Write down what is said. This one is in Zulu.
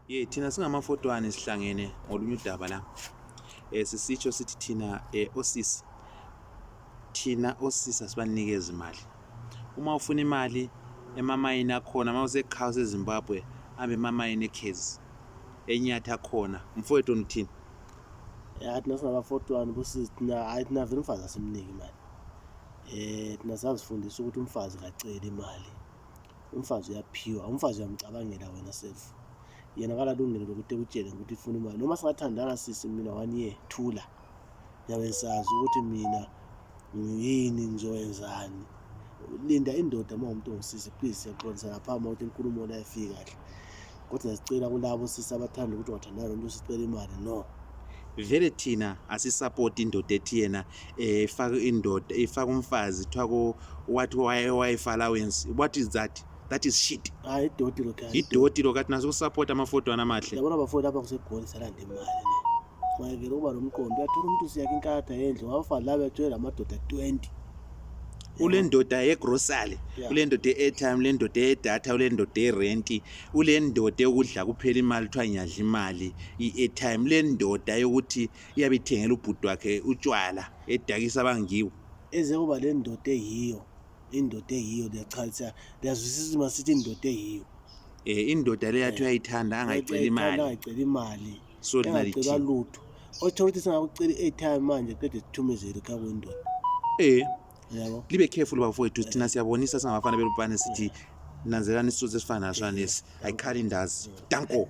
Thina singamafotwane sihlangene ngolunye udaba la. Sisitsho sithi thina osisi. Thina osisi asibanikeza imali. Uma ufuna imali emamayini akhona, uma usekhaya eZimbabwe, hambe emamayini eKhezi. Enyatha khona. Mfowethu uthini? Thina singabafotwane busisi thina hayi thina vele umfazi asimniki imali. Thina sazifundisa ukuthi umfazi akaceli imali. Umfazi uyaphiwa, umfazi uyamcabangela wena self. Yena kalalungelo lokuthi ekutshele ukuthi ufuna imali. Noma singathandana sisi mina 1 year thula. Ngiyabe sazi ukuthi mina yini ngizoyenzani. Linda indoda uma umuntu ongusisi please siyaxolisa lapha ukuthi inkulumo la ifika kahle. Kodwa sicela kulabo sisi abathanda ukuthi wathandana nomuntu usicela imali no. Vele thina asisupport indoda ethi yena ifaka umfazi kuthiwa what wife allowance. What is that? That is shit. Hayi idoti lo guys. Idoti lo kathi naso support amafotwane amahle. Yabona abafowethu lapha kusegoli salanda imali ne. Mayivele uba nomqondo uyathola umuntu usiyaka inkatha endle wabafazi laba ethwele amadoda 20. Ule ndoda yegrocery, ule ndoda ye-airtime, ule ndoda ye-data, ule ndoda ye-rent, ule ndoda yokudla kuphela imali kuthiwa nyadla imali, i-airtime, le ndoda yokuthi iyabe ithengela ubhuti wakhe utshwala edakisa abangiwo. Eze kuba le ndoda eyiyo, indoda eyiyo liyachalitha, liyazwisisa masithi indoda eyiyo. Indoda le yathi uyayithanda angayicela imali. Angayicela imali. So Angacela lutho. Othola ukuthi singakucela i-airtime manje qede sithumezele ekhaya kwendoda. Yabo. Libe careful bafowethu thina siyabonisa singabafana belupane sithi nanzelani isizwe esifana naso lesi. Ayikhali ndazi. Danko.